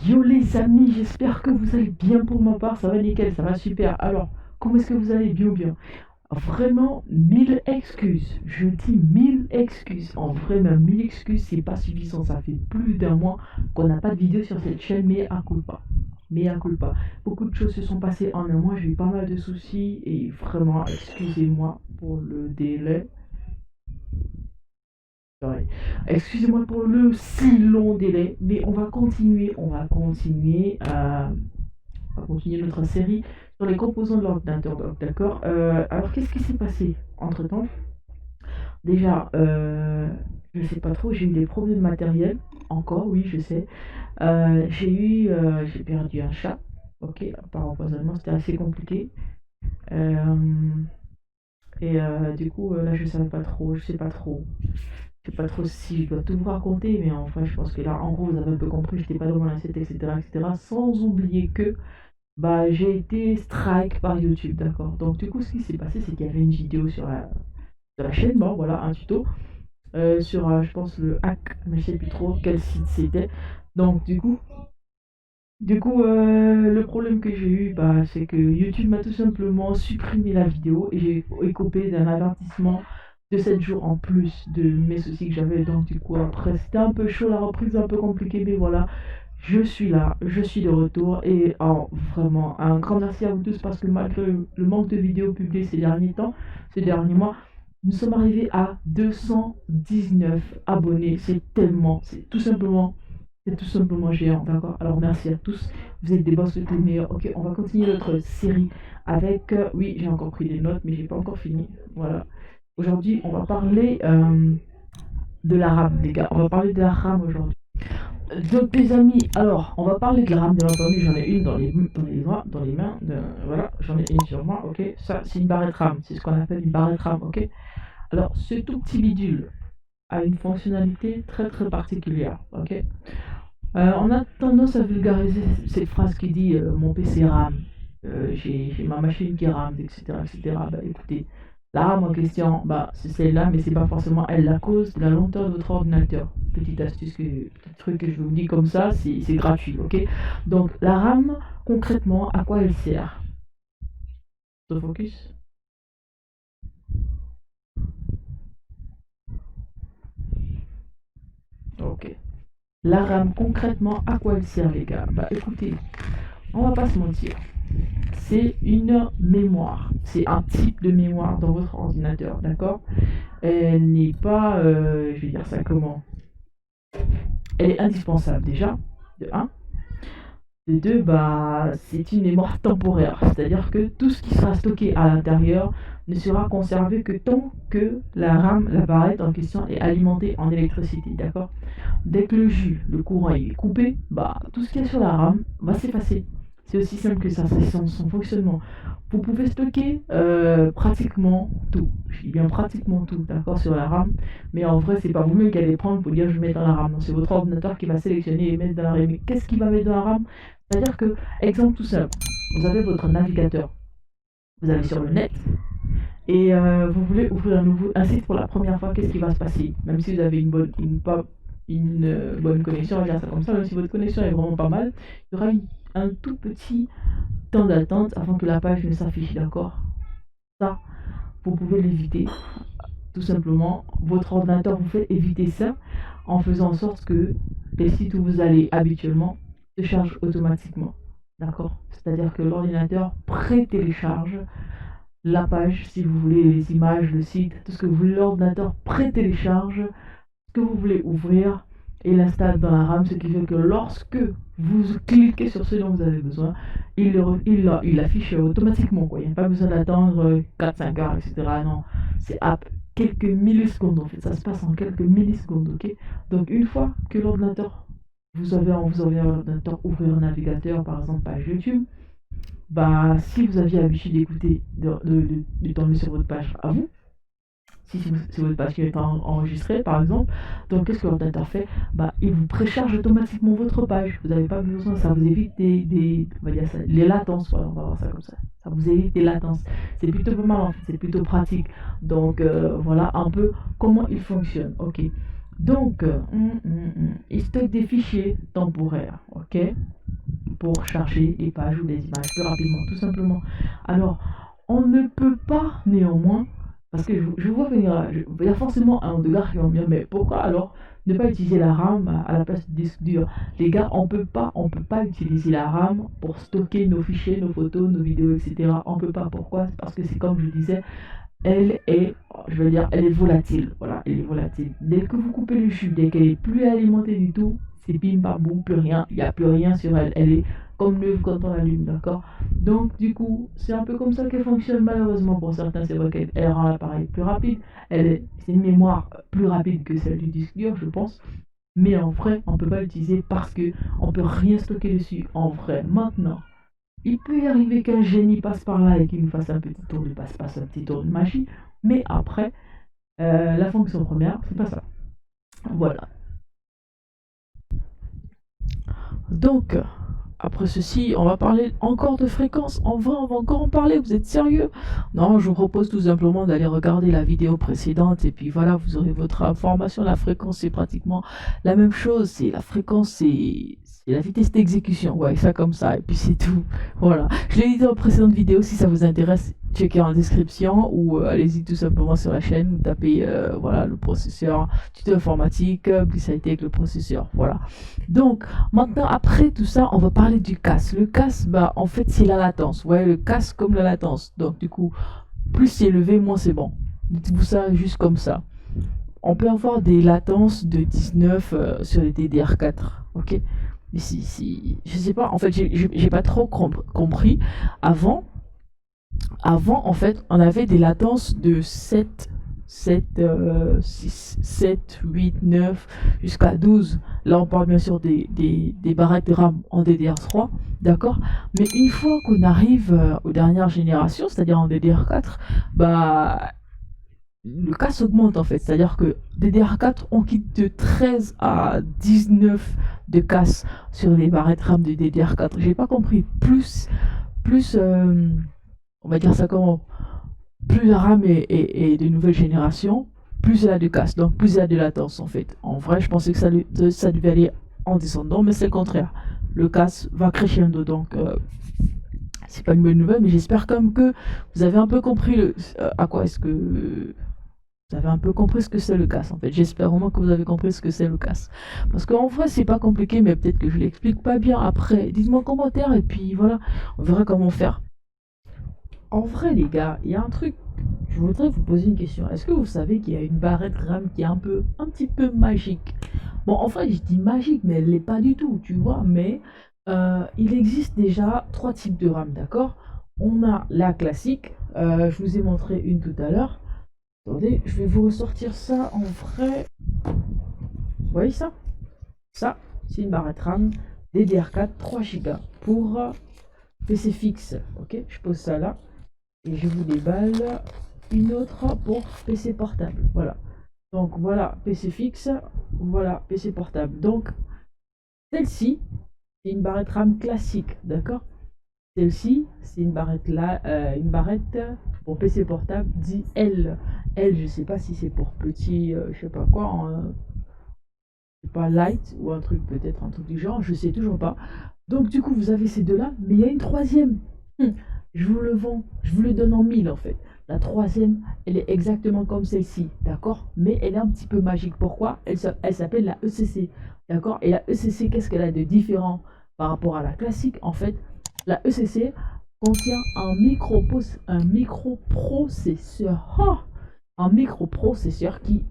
Yo les amis, j'espère que vous allez bien pour ma part, ça va nickel, ça va super. Alors, comment est-ce que vous allez bien ou bien? Vraiment, mille excuses. Je dis mille excuses. En vrai, même mille excuses, c'est pas suffisant. Ça fait plus d'un mois qu'on n'a pas de vidéo sur cette chaîne, mais à culpa. Mais à culpa. Beaucoup de choses se sont passées en un mois, j'ai eu pas mal de soucis et vraiment, excusez-moi pour le délai. Ouais. Excusez-moi pour le si long délai, mais on va continuer notre série sur les composants de l'ordinateur. D'accord. Alors, qu'est-ce qui s'est passé entre-temps? Déjà, je ne sais pas trop, j'ai eu des problèmes matériels. Encore, oui, je sais. J'ai perdu un chat. Ok, par empoisonnement, c'était assez compliqué. Euh, du coup, là, je savais pas trop, je sais pas trop. Je sais pas trop si je dois tout vous raconter, mais enfin, je pense que là, en gros, vous avez un peu compris, j'étais pas dans mon assiette, etc., etc. Sans oublier que bah, j'ai été strike par YouTube, d'accord. Donc, du coup, ce qui s'est passé, c'est qu'il y avait une vidéo sur la chaîne, bon, voilà, un tuto, sur, je pense, le hack, mais je sais plus trop quel site c'était. Donc, le problème que j'ai eu, bah, c'est que YouTube m'a tout simplement supprimé la vidéo et j'ai écopé d'un avertissement de 7 jours en plus de mes soucis que j'avais. Donc, du coup, après, c'était un peu chaud, la reprise un peu compliquée, mais voilà, je suis là, je suis de retour et oh, vraiment un grand merci à vous tous parce que malgré le manque de vidéos publiées ces derniers temps, ces derniers mois, nous sommes arrivés à 219 abonnés. C'est tout simplement géant, d'accord? Alors merci à tous, vous êtes des boss, vous êtes les meilleurs. Ok, on va continuer notre série avec, oui, j'ai encore pris des notes, mais j'ai pas encore fini. Voilà. Aujourd'hui, on va parler de la RAM, les gars. On va parler de la RAM aujourd'hui. Donc les amis, alors on va parler de la rame bien entendu, j'en ai une dans les mains, voilà, j'en ai une sur moi, ok. Ça c'est une barrette RAM, c'est ce qu'on appelle une barrette RAM, ok. Alors ce tout petit bidule a une fonctionnalité très très particulière, ok. On a tendance à vulgariser cette phrase qui dit mon PC RAM, j'ai ma machine qui rame, etc., etc. Bah écoutez, la RAM en question, bah c'est celle-là, mais c'est pas forcément elle la cause de la lenteur de votre ordinateur. Petite astuce, petit truc que je vous dis comme ça, c'est gratuit, ok? Donc la RAM, concrètement, à quoi elle sert? Autofocus? Ok. La RAM, concrètement, à quoi elle sert, les gars? Bah écoutez, on va pas se mentir. C'est une mémoire. C'est un type de mémoire dans votre ordinateur, d'accord? Elle n'est pas, je vais dire ça comment? Elle est indispensable déjà, de un. De deux, bah, c'est une mémoire temporaire, c'est-à-dire que tout ce qui sera stocké à l'intérieur ne sera conservé que tant que la RAM, la barrette en question, est alimentée en électricité, d'accord? Dès que le jus, le courant il est coupé, bah, tout ce qu'il y a sur la RAM va s'effacer. C'est aussi simple que ça, c'est son fonctionnement. Vous pouvez stocker pratiquement tout. Je dis bien pratiquement tout, d'accord, sur la RAM. Mais en vrai, c'est pas vous-même qui allez prendre pour dire je mets dans la RAM. Non, c'est votre ordinateur qui va sélectionner et mettre dans la RAM. Mais qu'est-ce qu'il va mettre dans la RAM? C'est-à-dire que, exemple tout simple, vous avez votre navigateur. Vous allez sur le net et vous voulez ouvrir un site pour la première fois. Qu'est-ce qui va se passer? Même si vous avez une bonne connexion, on va dire ça comme ça, même si votre connexion est vraiment pas mal, il y aura un tout petit temps d'attente avant que la page ne s'affiche, d'accord? Ça, vous pouvez l'éviter. Tout simplement, votre ordinateur vous fait éviter ça en faisant en sorte que les sites où vous allez habituellement se chargent automatiquement. D'accord? C'est-à-dire que l'ordinateur pré-télécharge la page, si vous voulez, les images, le site, tout ce que vous voulez, l'ordinateur pré-télécharge ce que vous voulez ouvrir et l'installe dans la RAM, ce qui fait que lorsque vous cliquez sur ce dont vous avez besoin, il affiche automatiquement, quoi. Il n'y a pas besoin d'attendre 4-5 heures, etc. Non, c'est à quelques millisecondes en fait, ça se passe en quelques millisecondes, ok? Donc une fois que l'ordinateur, vous avez un ordinateur, ouvrir un navigateur, par exemple page YouTube, bah si vous aviez l'habitude d'écouter, de tomber sur votre page à vous, si votre page qui est enregistrée par exemple, donc qu'est-ce que l'ordinateur fait? Bah, il vous précharge automatiquement votre page. Vous n'avez pas besoin, ça vous évite on va dire ça, les latences, voilà, on va voir ça comme ça. Ça vous évite des latences. C'est plutôt pas mal en fait, c'est plutôt pratique. Donc voilà un peu comment il fonctionne. Ok. Donc, il stocke des fichiers temporaires, ok, pour charger les pages ou les images plus rapidement, tout simplement. Alors, on ne peut pas néanmoins, parce que je vois venir là, il y a forcément un ou deux gars qui vont me dire, mais pourquoi alors ne pas utiliser la RAM à la place du disque dur? Les gars, on peut pas utiliser la RAM pour stocker nos fichiers, nos photos, nos vidéos, etc. On peut pas. Pourquoi? Parce que c'est comme je disais, elle est, je veux dire, elle est volatile. Voilà, elle est volatile. Dès que vous coupez le jus, dès qu'elle est plus alimentée du tout, c'est bim bam boum, plus rien. Il n'y a plus rien sur elle. Elle est comme neuve quand on l'allume, d'accord? Donc, du coup, c'est un peu comme ça qu'elle fonctionne. Malheureusement, pour certains, c'est vrai qu'elle rend l'appareil plus rapide. C'est une mémoire plus rapide que celle du disque dur, je pense. Mais en vrai, on ne peut pas l'utiliser parce que on peut rien stocker dessus. En vrai, maintenant. Il peut y arriver qu'un génie passe par là et qu'il nous fasse un petit tour de passe-passe, un petit tour de magie, mais après, la fonction première, c'est pas ça. Voilà. Donc, après ceci, on va parler encore de fréquence. En vrai, on va encore en parler. Vous êtes sérieux? Non, je vous propose tout simplement d'aller regarder la vidéo précédente et puis voilà, vous aurez votre information. La fréquence, c'est pratiquement la même chose. C'est la fréquence, c'est la vitesse d'exécution. Ouais, ça comme ça. Et puis c'est tout. Voilà. Je l'ai dit dans la précédente vidéo. Si ça vous intéresse, checkez en description ou allez-y tout simplement sur la chaîne. Vous tapez voilà, le processeur, tuto informatique, puis ça a été avec le processeur. Voilà. Donc, maintenant, après tout ça, on va parler du casse. Le casse, bah, en fait, c'est la latence. Ouais, le casse comme la latence. Donc, du coup, plus c'est élevé, moins c'est bon. Dites-vous ça juste comme ça. On peut avoir des latences de 19 sur les DDR4. Ok? Mais si, je sais pas, en fait, j'ai pas trop compris. Avant, en fait, on avait des latences de 6, 7, 8, 9, jusqu'à 12. Là, on parle bien sûr des barrettes de RAM en DDR3, d'accord? Mais une fois qu'on arrive aux dernières générations, c'est-à-dire en DDR4, bah, le casse augmente en fait. C'est-à-dire que DDR4, on quitte de 13 à 19 de casse sur les barrettes RAM de DDR4. J'ai pas compris. Plus on va dire ça comment? Plus la RAM est de nouvelle génération, plus elle a de casse, donc plus elle a de latence en fait. En vrai, je pensais que ça devait aller en descendant, mais c'est le contraire. Le casse va crescendo, donc c'est pas une bonne nouvelle, mais j'espère comme que vous avez un peu compris à quoi est-ce que vous avez un peu compris ce que c'est le casse en fait. J'espère vraiment que vous avez compris ce que c'est le casse. Parce qu'en vrai, c'est pas compliqué, mais peut-être que je l'explique pas bien après. Dites-moi en commentaire et puis voilà, on verra comment faire. En vrai, les gars, il y a un truc. Je voudrais vous poser une question. Est-ce que vous savez qu'il y a une barrette RAM qui est un petit peu magique? Bon, en fait, je dis magique, mais elle l'est pas du tout, tu vois. Mais il existe déjà trois types de RAM, d'accord? On a la classique. Je vous ai montré une tout à l'heure. Attendez, je vais vous ressortir ça en vrai. Vous voyez ça? Ça, c'est une barrette RAM DDR4 3 Go pour PC fixe. Ok, je pose ça là. Et je vous déballe une autre pour PC portable. Voilà. Donc voilà, PC fixe, voilà, PC portable. Donc celle-ci, c'est une barrette RAM classique, d'accord? Celle-ci, c'est une barrette là, une barrette pour PC portable dit L. L, je sais pas si c'est pour petit, je sais pas quoi, c'est pas light ou un truc peut-être un truc du genre, je sais toujours pas. Donc du coup, vous avez ces deux-là, mais il y a une troisième. Je vous le vends, je vous le donne en 1000 en fait. La troisième, elle est exactement comme celle-ci, d'accord? Mais elle est un petit peu magique. Pourquoi? Elle s'appelle la ECC, d'accord? Et la ECC, qu'est-ce qu'elle a de différent par rapport à la classique? En fait, la ECC contient un microprocesseur. Un microprocesseur qui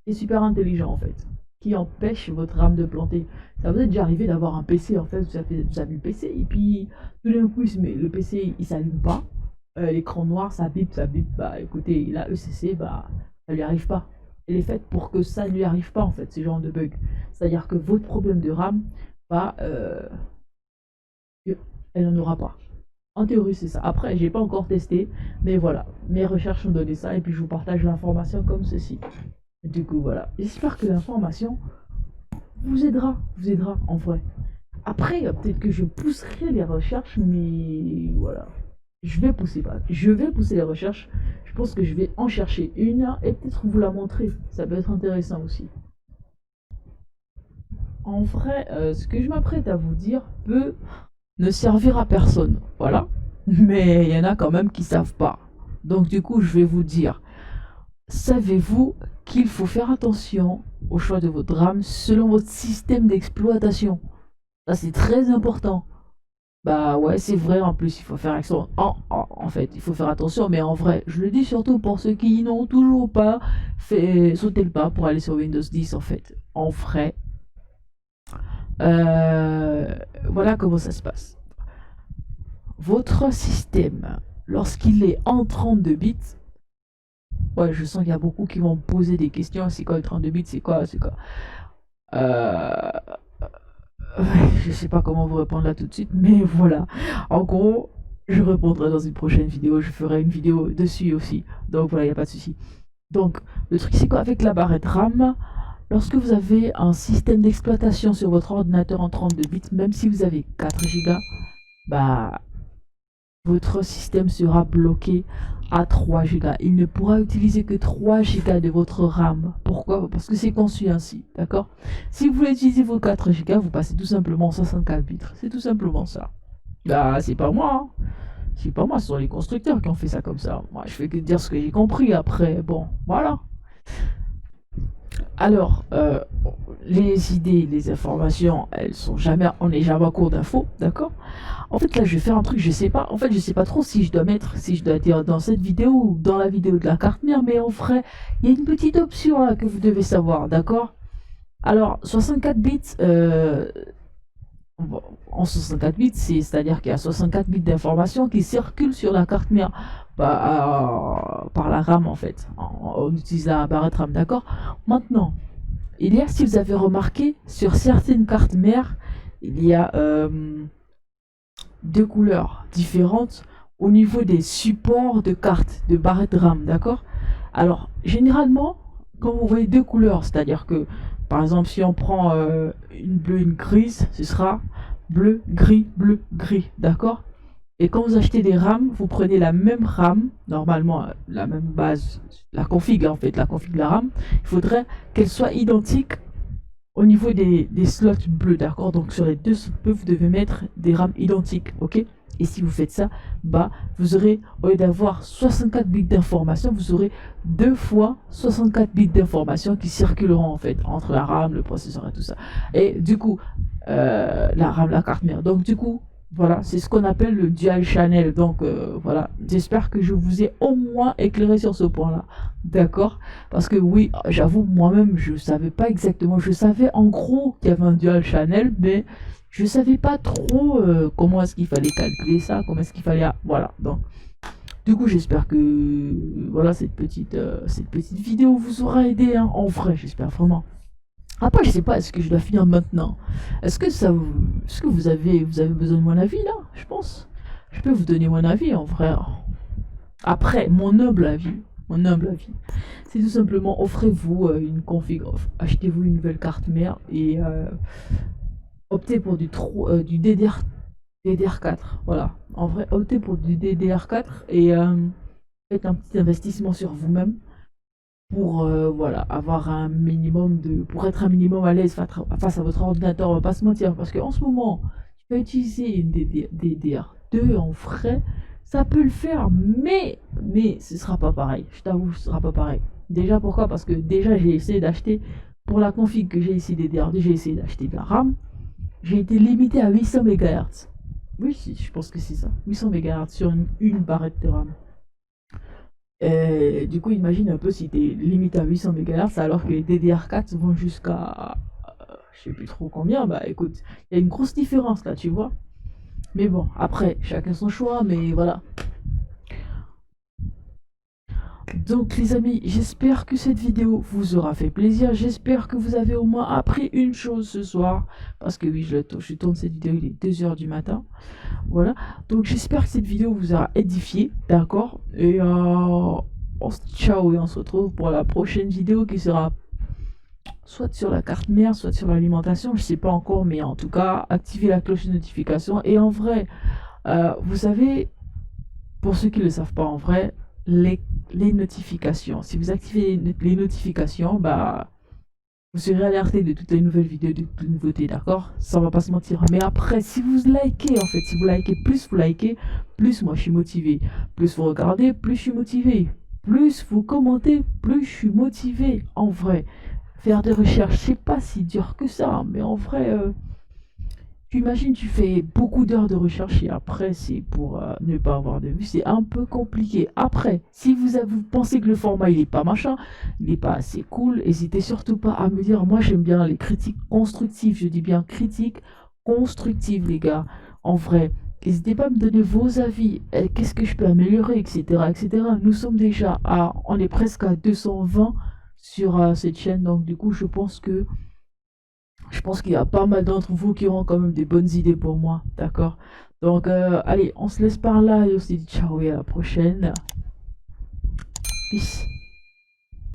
est super intelligent en fait, qui empêche votre RAM de planter. Ça vous est déjà arrivé d'avoir un PC en fait, vous avez le PC et puis tout d'un coup le PC il s'allume pas, l'écran noir ça bip, bah écoutez, la ECC bah ça lui arrive pas. Elle est faite pour que ça ne lui arrive pas en fait, ce genre de bug. C'est-à-dire que votre problème de RAM, bah elle n'en aura pas. En théorie c'est ça. Après j'ai pas encore testé, mais voilà, mes recherches ont donné ça et puis je vous partage l'information comme ceci. Du coup, voilà. J'espère que l'information vous aidera en vrai. Après, peut-être que je pousserai les recherches, mais voilà. Je vais pousser les recherches. Je pense que je vais en chercher une et peut-être vous la montrer. Ça peut être intéressant aussi. En vrai, ce que je m'apprête à vous dire peut ne servir à personne. Voilà. Mais il y en a quand même qui savent pas. Donc du coup, je vais vous dire. Savez-vous qu'il faut faire attention au choix de votre RAM selon votre système d'exploitation? Ça, c'est très important. Bah ouais, c'est vrai, en plus, il faut faire attention. En fait, il faut faire attention, mais en vrai, je le dis surtout pour ceux qui n'ont toujours pas fait sauter le pas pour aller sur Windows 10, en fait. En vrai, euh, voilà comment ça se passe. Votre système, lorsqu'il est en 32 bits, ouais, je sens qu'il y a beaucoup qui vont me poser des questions. C'est quoi le 32 bits? C'est quoi? C'est quoi? Euh, je sais pas comment vous répondre là tout de suite, mais voilà. En gros, je répondrai dans une prochaine vidéo. Je ferai une vidéo dessus aussi. Donc voilà, il n'y a pas de souci. Donc, le truc, c'est qu'avec la barrette RAM, lorsque vous avez un système d'exploitation sur votre ordinateur en 32 bits, même si vous avez 4 Go, bah, votre système sera bloqué à 3 Go. Il ne pourra utiliser que 3 Go de votre RAM. Pourquoi? Parce que c'est conçu ainsi, d'accord? Si vous voulez utiliser vos 4 Go, vous passez tout simplement en 64 bits. C'est tout simplement ça. Bah, c'est pas moi, hein. C'est pas moi, ce sont les constructeurs qui ont fait ça comme ça. Moi, je fais que dire ce que j'ai compris après. Bon, voilà. Alors, les idées, les informations, elles sont jamais, on n'est jamais à court d'infos, d'accord? En fait, là, je vais faire un truc, je sais pas. En fait, je sais pas trop si je dois mettre, si je dois dire dans cette vidéo ou dans la vidéo de la carte mère, mais en vrai, il y a une petite option là que vous devez savoir, d'accord? Alors, 64 bits, en 64 bits, c'est-à-dire qu'il y a 64 bits d'informations qui circulent sur la carte mère par la RAM en fait. On utilise la barrette RAM, d'accord? Maintenant, il y a, si vous avez remarqué, sur certaines cartes mères, il y a deux couleurs différentes au niveau des supports de cartes, de barrettes RAM, d'accord? Alors, généralement, quand vous voyez deux couleurs, c'est-à-dire que, par exemple, si on prend une bleue, une grise, ce sera bleu, gris, d'accord? Et quand vous achetez des RAM, vous prenez la même RAM, normalement la même base, la config en fait, la config de la RAM, il faudrait qu'elle soit identique au niveau des slots bleus, d'accord? Donc sur les deux slots bleus, vous devez mettre des RAM identiques, ok? Et si vous faites ça, bah vous aurez, au lieu d'avoir 64 bits d'information, vous aurez 2 fois 64 bits d'information qui circuleront en fait entre la RAM, le processeur et tout ça. Et du coup, la RAM, la carte mère. Donc du coup, voilà, c'est ce qu'on appelle le dual channel. Donc voilà, j'espère que je vous ai au moins éclairé sur ce point-là. D'accord? Parce que oui, j'avoue, moi-même, je savais pas exactement. Je savais en gros qu'il y avait un dual channel, mais je savais pas trop comment est-ce qu'il fallait calculer ça, comment est-ce qu'il fallait... Voilà, donc... Du coup, j'espère que voilà cette petite vidéo vous aura aidé, hein, en vrai, j'espère vraiment. Après, je sais pas, est-ce que je dois finir maintenant? Est-ce que ça vous... Est-ce que vous avez besoin de mon avis là? Je pense. Je peux vous donner mon avis en vrai. Après, mon humble avis, c'est tout simplement offrez-vous une config, achetez-vous une nouvelle carte mère et optez pour du DDR4. Voilà. En vrai, optez pour du DDR4 et faites un petit investissement sur vous-même pour voilà, avoir un minimum de pour être un minimum à l'aise face à votre ordinateur, on va pas se mentir, parce qu'en ce moment tu vas utiliser une DDR2 en frais, ça peut le faire, mais ce sera pas pareil, je t'avoue, ce sera pas pareil. Déjà pourquoi? Parce que déjà j'ai essayé d'acheter pour la config que j'ai ici DDR2, j'ai essayé d'acheter de la RAM, j'ai été limité à 800 MHz. Oui, si, je pense que c'est ça, 800 MHz sur une barrette de RAM. Du coup, imagine un peu si tu es limité à 800 MHz alors que les DDR4 vont jusqu'à je sais plus trop combien. Bah écoute, il y a une grosse différence là, tu vois. Mais bon, après, chacun son choix, mais voilà. Donc les amis, j'espère que cette vidéo vous aura fait plaisir. J'espère que vous avez au moins appris une chose ce soir. Parce que oui, je tourne cette vidéo, il est 2 h du matin. Voilà. Donc j'espère que cette vidéo vous aura édifié. D'accord? Et on se ciao et on se retrouve pour la prochaine vidéo qui sera soit sur la carte mère, soit sur l'alimentation. Je sais pas encore, mais en tout cas, activez la cloche de notification. Et en vrai, vous savez, pour ceux qui ne le savent pas en vrai, les notifications. Si vous activez les notifications, bah, vous serez alerté de toutes les nouvelles vidéos, de toutes les nouveautés, d'accord? Ça va pas se mentir. Mais après, si vous likez, en fait, si vous likez, plus moi je suis motivé. Plus vous regardez, plus je suis motivé. Plus vous commentez, plus je suis motivé. En vrai, faire des recherches, c'est pas si dur que ça, hein, mais en vrai, tu imagines, tu fais beaucoup d'heures de recherche et après, c'est pour ne pas avoir de vue, c'est un peu compliqué. Après, si vous pensez que le format, il est pas machin, il est pas assez cool, n'hésitez surtout pas à me dire. Moi, j'aime bien les critiques constructives. Je dis bien critiques constructives, les gars. En vrai, n'hésitez pas à me donner vos avis. Qu'est-ce que je peux améliorer, etc., etc. Nous sommes déjà on est presque à 220 sur cette chaîne. Donc, du coup, je pense qu'il y a pas mal d'entre vous qui auront quand même des bonnes idées pour moi, d'accord? Donc, allez, on se laisse par là et on se dit ciao et à la prochaine. Peace.